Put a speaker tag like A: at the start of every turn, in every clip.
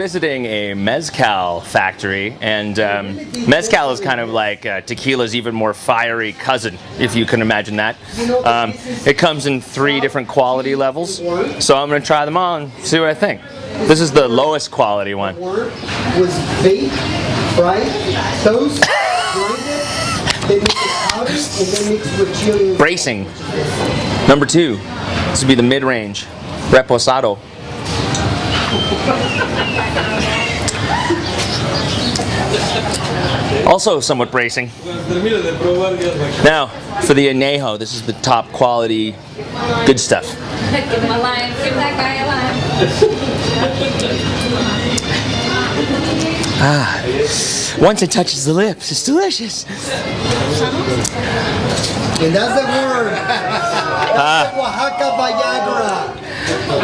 A: visiting a mezcal factory, and mezcal is kind of like tequila's even more fiery cousin, if you can imagine that. It comes in 3 different quality levels, so I'm going to try them all and see what I think. This is the lowest quality one.
B: Was baked, fried, toast, blended, then mix with powder, and then mix with chili.
A: Bracing. Number 2. This would be the mid-range. Reposado. Also somewhat bracing. Now, for the añejo, this is the top quality, good stuff.
C: Give him a line. Give that guy a line.
A: Once it touches the lips, it's delicious.
B: And that's the word. Oaxaca Viagra.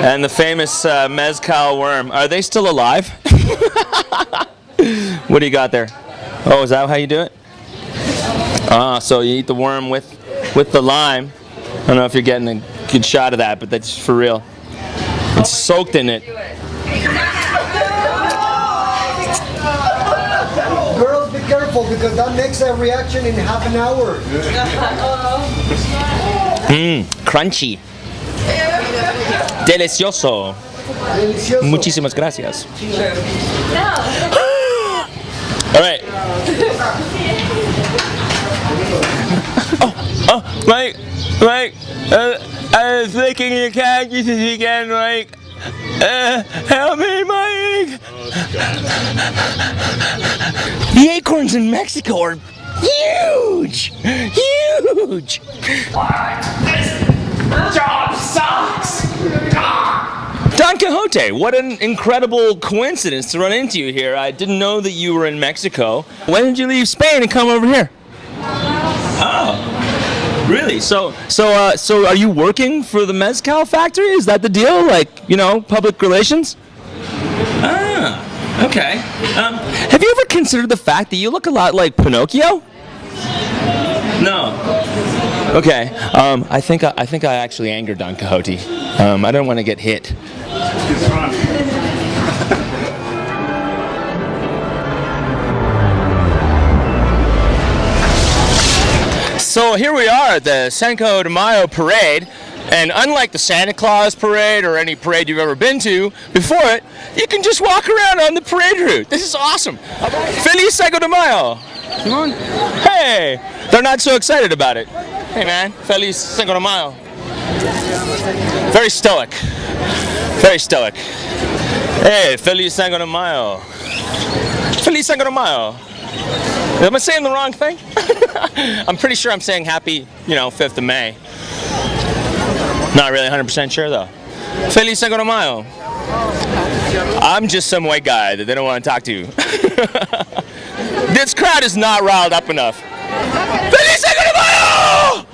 A: And the famous mezcal worm. Are they still alive? What do you got there? Oh, is that how you do it? So you eat the worm with the lime. I don't know if you're getting a good shot of that, but that's for real. It's soaked in it.
B: Girls, be careful because that makes a reaction in half an hour.
A: Crunchy. Delicioso.
B: Delicioso.
A: Muchísimas gracias. All right. Mike, I was licking your cactuses again, Mike. Help me, Mike. The acorns in Mexico are huge, huge.
D: This job sucks.
A: Don Quixote, what an incredible coincidence to run into you here. I didn't know that you were in Mexico. When did you leave Spain and come over here? Oh, really? So are you working for the mezcal factory? Is that the deal? Like, public relations? Ah, okay. Have you ever considered the fact that you look a lot like Pinocchio? No. Okay. I think I actually angered Don Quixote. I don't want to get hit. So here we are at the Cinco de Mayo parade, and unlike the Santa Claus parade or any parade you've ever been to before it, you can just walk around on the parade route. This is awesome. Feliz Cinco de Mayo. Come on. Hey, they're not so excited about it. Hey man, Feliz Cinco de Mayo. Very stoic. Very stoic. Hey, Feliz Cinco de Mayo. Feliz Cinco de Mayo. Am I saying the wrong thing? I'm pretty sure I'm saying happy, 5th of May. Not really 100% sure though. Feliz Cinco de Mayo. I'm just some white guy that they don't want to talk to. This crowd is not riled up enough. Feliz Cinco de Mayo!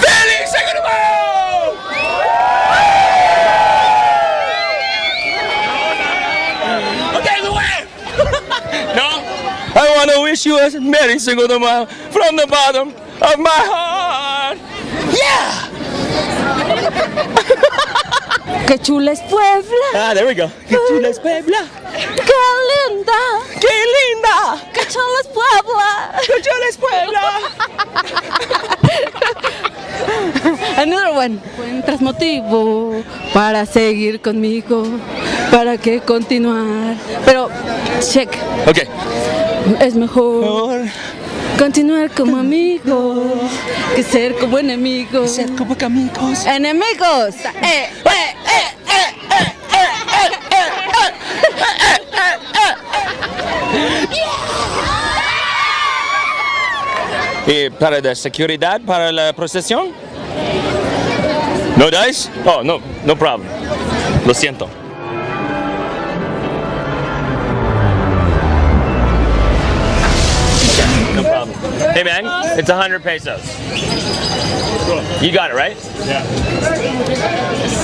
A: Feliz Cinco de Mayo! Okay, the way! No? I want to wish you a Merry Cinco de Mayo from the bottom of my heart. Yeah!
C: ¡Qué chula es Puebla!
A: Ah, there we go. Qué chula es Puebla.
C: ¡Qué linda!
A: Qué linda.
C: ¡Qué chula es Puebla!
A: Qué chula es Puebla.
C: Another one. Encuentras motivo para seguir conmigo, para que continuar. Pero, check.
A: Okay.
C: Es mejor continuar como amigos que ser como enemigos.
A: Ser como amigos.
C: ¡Enemigos!
A: ¿Y para la seguridad, para la procesión? ¿No dice? Oh, no problem. Lo siento. No problem. Hey man, it's 100 pesos. You got it, right?
D: Yeah.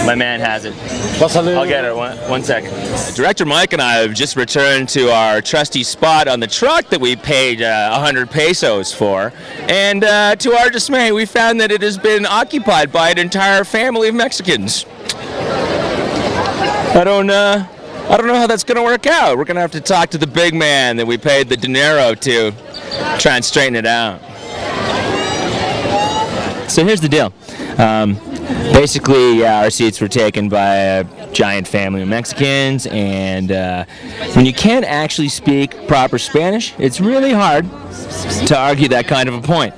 A: My man has it. I'll get it. One second. Director Mike and I have just returned to our trusty spot on the truck that we paid 100 pesos for. And to our dismay, we found that it has been occupied by an entire family of Mexicans. I don't know how that's gonna work out. We're gonna have to talk to the big man that we paid the dinero to try and straighten it out. So here's the deal. Basically, our seats were taken by a giant family of Mexicans, and when you can't actually speak proper Spanish, it's really hard to argue that kind of a point.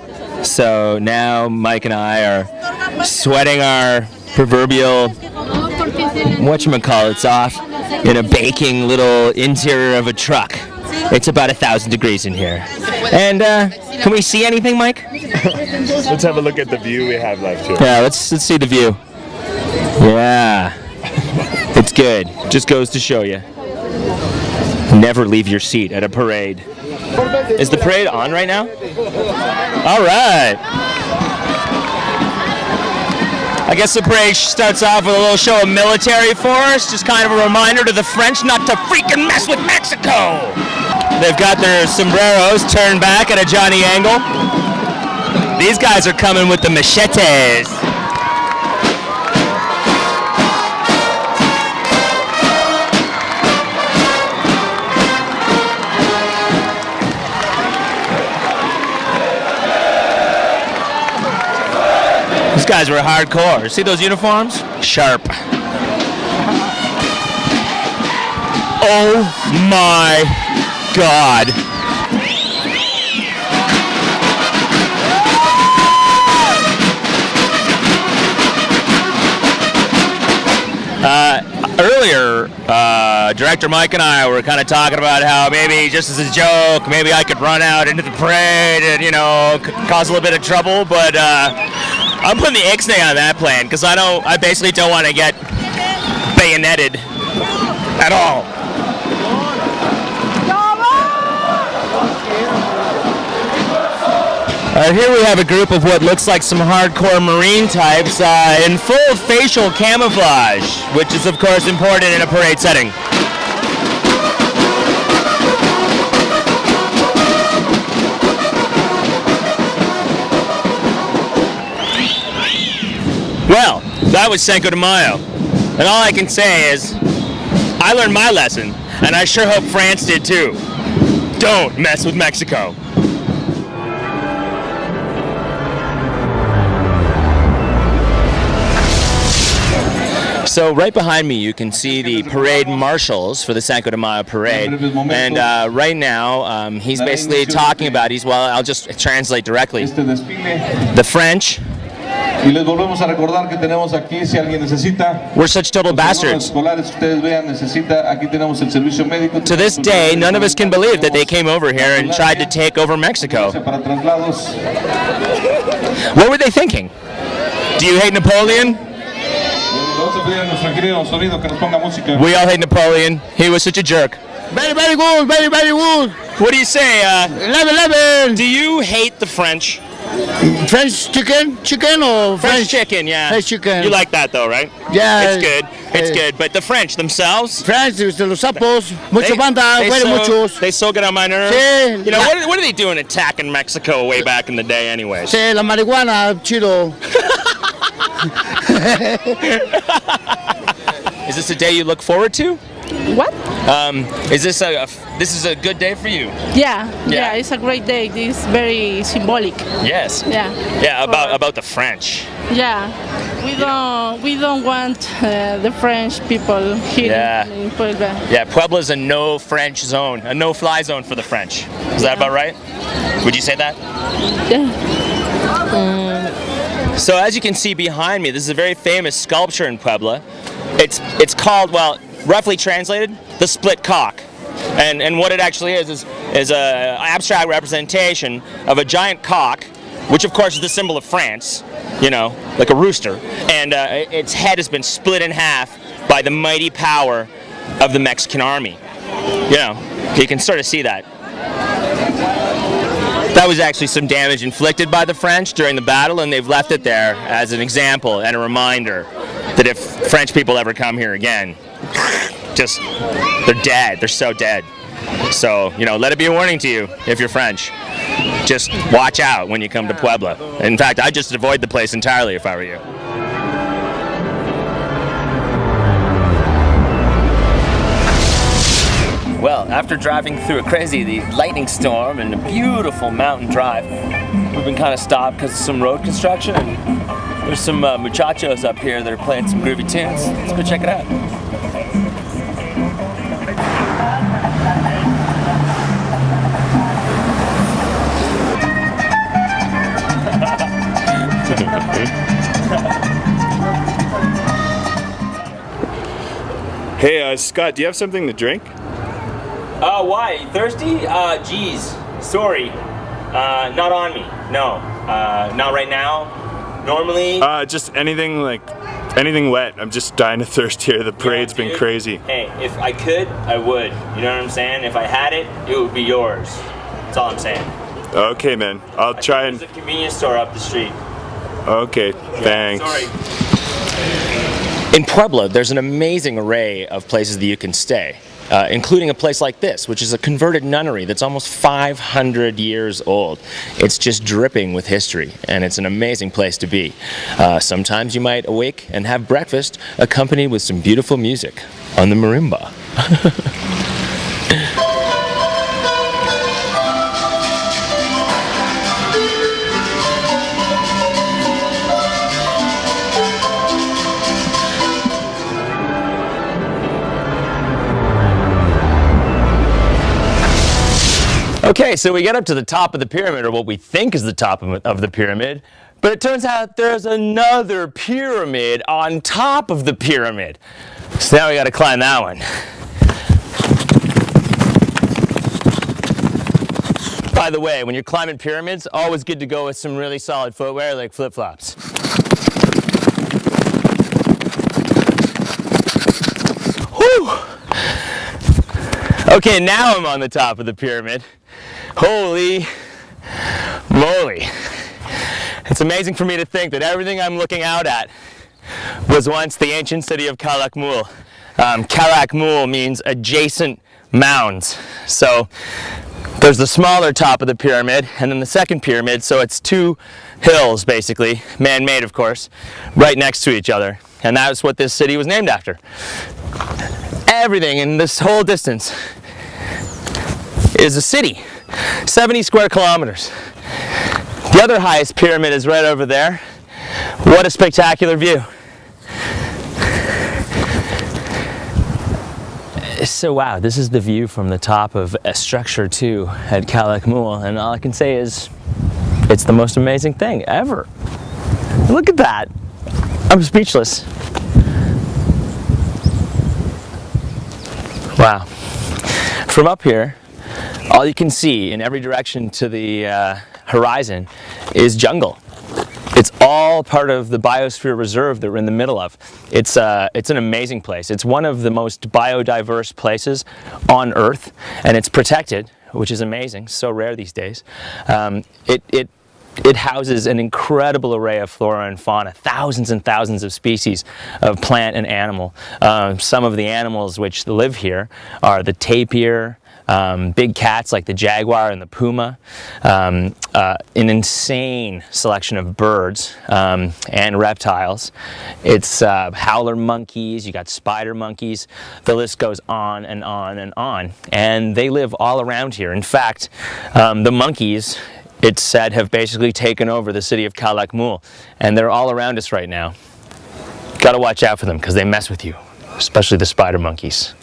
A: So now Mike and I are sweating our proverbial whatchamacallits off in a baking little interior of a truck. It's about 1,000 degrees in here. And can we see anything, Mike?
E: Let's have a look at the view we have left here.
A: Yeah, let's see the view. Yeah, it's good. Just goes to show you. Never leave your seat at a parade. Is the parade on right now? All right. I guess the parade starts off with a little show of military force, just kind of a reminder to the French not to freaking mess with Mexico. They've got their sombreros turned back at a Johnny angle. These guys are coming with the machetes. These guys were hardcore. See those uniforms? Sharp. Oh my God. Earlier, Director Mike and I were kind of talking about how maybe just as a joke, maybe I could run out into the parade and, you know, cause a little bit of trouble, but I'm putting the ixnay on that plan because I basically don't want to get bayoneted at all. Here we have a group of what looks like some hardcore Marine types in full facial camouflage, which is of course important in a parade setting. Well, that was Cinco de Mayo, and all I can say is I learned my lesson, and I sure hope France did too. Don't mess with Mexico. So right behind me you can see the parade marshals for the Cinco de Mayo parade, and right now he's basically talking about, I'll just translate directly. The French,
F: Y les volvemos a recordar que tenemos aquí, si alguien necesita,
A: we're such total bastards.
F: escolares, ustedes vean, necesita, aquí tenemos el servicio médico.
A: To this day, none of us can believe that they came over here and tried to take over Mexico.
F: Para traslados.
A: What were they thinking? Do you hate Napoleon? We all hate Napoleon. He was such a jerk.
G: Very, very good, very, very good.
A: What do you say?
G: 11.
A: Do you hate the French?
G: French chicken or
A: French chicken, yeah.
G: French chicken.
A: You like that though, right?
G: Yeah.
A: It's good. It's good. But the French themselves?
G: French, los sapos, mucho banda, very muchos.
A: They so get on my nerves.
G: Sí.
A: You know, what are they doing attacking Mexico way back in the day anyways?
G: Sí, la marihuana, chido.
A: Is this a day you look forward to?
C: What?
A: Is this a good day for you?
C: Yeah, it's a great day. It's very symbolic.
A: Yes.
C: Yeah.
A: About the French.
C: Yeah, we don't want the French people here in Puebla.
A: Yeah, Puebla's a no French zone, a no fly zone for the French. Is that about right? Would you say that?
C: Yeah.
A: So as you can see behind me, this is a very famous sculpture in Puebla. It's called, well, roughly translated, the split cock. And what it actually is an abstract representation of a giant cock, which of course is the symbol of France, you know, like a rooster. And its head has been split in half by the mighty power of the Mexican army. You know, you can sort of see that. That was actually some damage inflicted by the French during the battle, and they've left it there as an example and a reminder that if French people ever come here again, just, they're dead. They're so dead. So, you know, let it be a warning to you if you're French. Just watch out when you come to Puebla. In fact, I'd just avoid the place entirely if I were you. Well, after driving through a crazy lightning storm and a beautiful mountain drive, we've been kind of stopped because of some road construction, and there's some muchachos up here that are playing some groovy tunes. Let's go check it out.
E: Hey, Scott, do you have something to drink?
A: Why? You thirsty? Geez. Sorry. Not on me. No. Not right now. Normally.
E: Just anything wet. I'm just dying of thirst here. The parade's been crazy.
A: Hey, if I could, I would. You know what I'm saying? If I had it, it would be yours. That's all I'm saying.
E: Okay, man. I'll try and.
A: There's a convenience store up the street.
E: Okay, thanks.
A: Sorry. In Pueblo, there's an amazing array of places that you can stay, including a place like this, which is a converted nunnery that's almost 500 years old. It's just dripping with history, and it's an amazing place to be. Sometimes you might awake and have breakfast accompanied with some beautiful music on the marimba. Okay, so we get up to the top of the pyramid, or what we think is the top of the pyramid, but it turns out there's another pyramid on top of the pyramid. So now we got to climb that one. By the way, when you're climbing pyramids, always good to go with some really solid footwear like flip-flops. Whew! Okay, now I'm on the top of the pyramid. Holy moly. It's amazing for me to think that everything I'm looking out at was once the ancient city of Calakmul. Calakmul means adjacent mounds. So there's the smaller top of the pyramid and then the second pyramid, so it's two hills basically, man-made of course, right next to each other. And that's what this city was named after. Everything in this whole distance is a city, 70 square kilometers. The other highest pyramid is right over there. What a spectacular view. So wow, this is the view from the top of structure 2 at Calakmul, and all I can say is it's the most amazing thing ever. Look at that. I'm speechless. Wow. From up here, all you can see in every direction to the horizon is jungle. It's all part of the biosphere reserve that we're in the middle of. It's an amazing place. It's one of the most biodiverse places on Earth, and it's protected, which is amazing. So rare these days. It houses an incredible array of flora and fauna, thousands and thousands of species of plant and animal. Some of the animals which live here are the tapir, big cats like the jaguar and the puma, an insane selection of birds and reptiles. It's howler monkeys, you got spider monkeys, the list goes on and on and on. And they live all around here. In fact, the monkeys, it's said, have basically taken over the city of Calakmul, and they're all around us right now. Gotta watch out for them because they mess with you, especially the spider monkeys.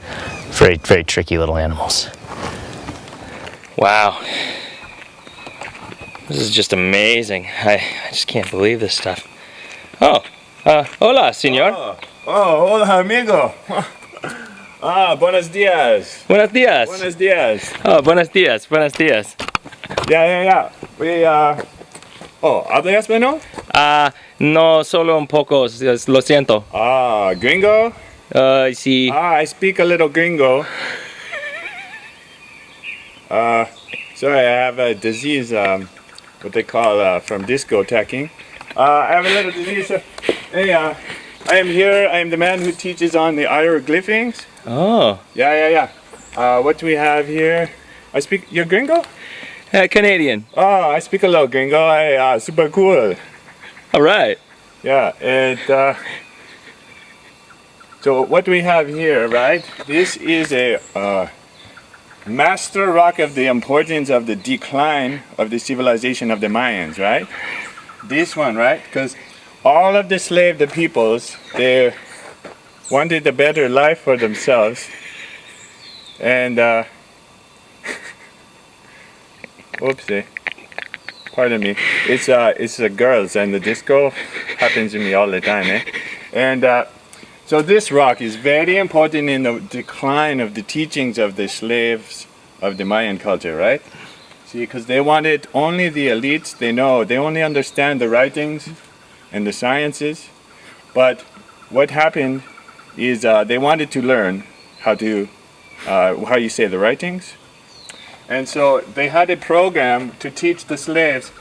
A: Very, very tricky little animals. Wow. This is just amazing. I just can't believe this stuff. Oh, hola, señor.
E: Oh, hola, amigo. Buenos dias.
A: Buenos dias.
E: Buenos dias.
A: Oh, buenos dias, buenos dias.
E: Yeah. ¿Habla español?
A: No, solo un poco, lo siento.
E: Gringo?
A: Sí.
E: I speak a little gringo. Sorry, I have a disease, what they call from discoteching. I have a little disease. Hey, I am here. I am the man who teaches on the hieroglyphics.
A: Oh.
E: Yeah. What do we have here? You're gringo?
A: Canadian.
E: Oh, I speak a little gringo. Super cool.
A: All right.
E: Yeah, and so what we have here, right? This is a master rock of the importance of the decline of the civilization of the Mayans, right? This one, right? Because all of the peoples, they wanted a better life for themselves. And, oopsie. Pardon me. It's the girls, and the disco happens to me all the time, eh? And so this rock is very important in the decline of the teachings of the slaves of the Mayan culture, right? See, because they wanted only the elites. They only understand the writings and the sciences. But what happened is they wanted to learn how you say the writings. And so they had a program to teach the slaves,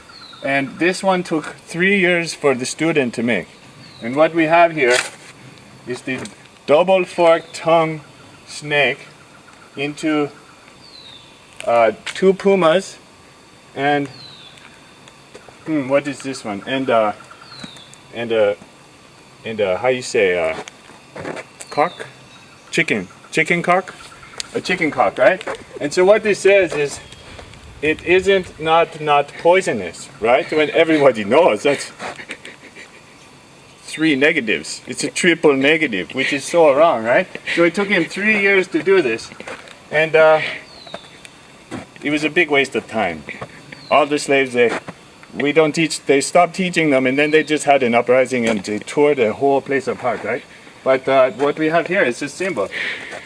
E: and this one took 3 years for the student to make. And what we have here is the double forked tongue snake into 2 pumas and what is this one? And how you say cock? Chicken cock? A chicken cock, right? And so what this says is it isn't not poisonous, right? When everybody knows that's 3 negatives. It's a triple negative, which is so wrong, right? So it took him 3 years to do this, and it was a big waste of time. All the slaves, they stopped teaching them, and then they just had an uprising and they tore the whole place apart, right? But what we have here is a symbol.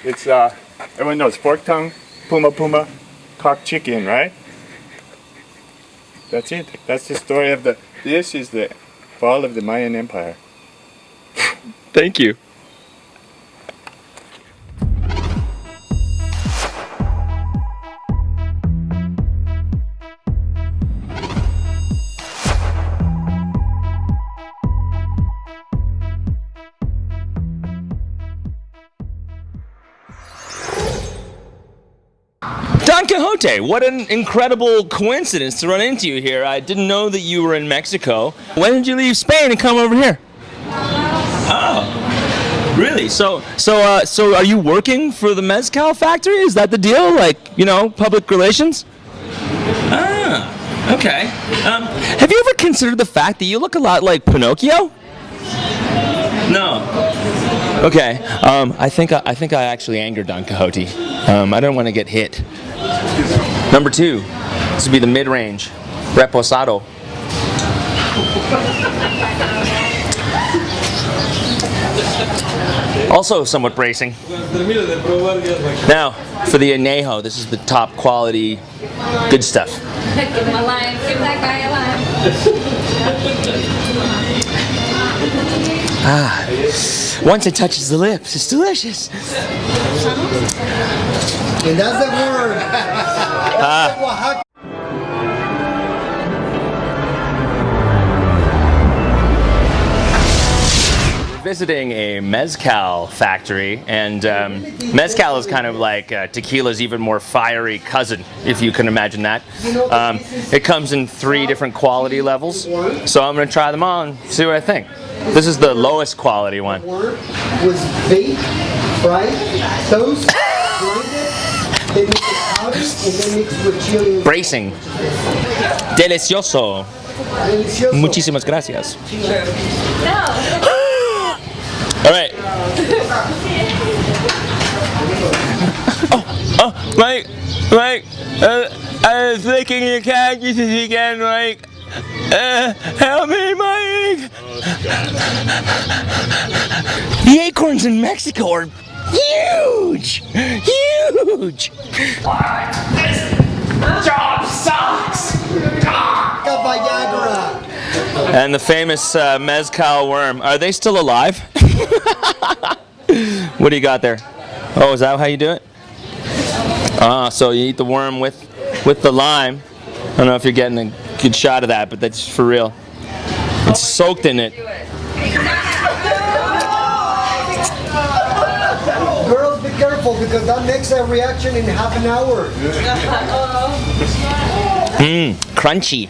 E: It's everyone knows fork tongue, puma, cock chicken, right? That's it. That's the story of this is the fall of the Mayan Empire.
A: Thank you. Don Quixote, what an incredible coincidence to run into you here. I didn't know that you were in Mexico. When did you leave Spain and come over here? Oh, really? So are you working for the mezcal factory? Is that the deal? Like, public relations? Ah, okay. Have you ever considered the fact that you look a lot like Pinocchio? No. Okay. I think I actually angered Don Quixote. I don't want to get hit. Number 2. This would be the mid-range. Reposado. Also somewhat bracing. Now, for the añejo, this is the top quality, good stuff.
H: Give him a line. Give that guy a line.
A: Once it touches the lips, it's delicious.
B: And that's the word.
A: Visiting a mezcal factory, and mezcal is kind of like tequila's even more fiery cousin, if you can imagine that. It comes in 3 different quality levels, so I'm going to try them all and see what I think. This is the lowest quality one.
B: Was baked, fried, toast, grinded, then mixed with powder, and then mixed with chili.
A: Bracing. Delicioso. Muchísimas gracias. All right. Mike, I was licking your cactuses again, Mike. Help me, Mike. The acorns in Mexico are huge.
D: This job sucks.
A: And the famous mezcal worm. Are they still alive? What do you got there? Oh, is that how you do it? So you eat the worm with the lime. I don't know if you're getting a good shot of that, but that's for real. It's soaked in it.
B: Girls, be careful because that makes a reaction in half an hour.
A: Crunchy.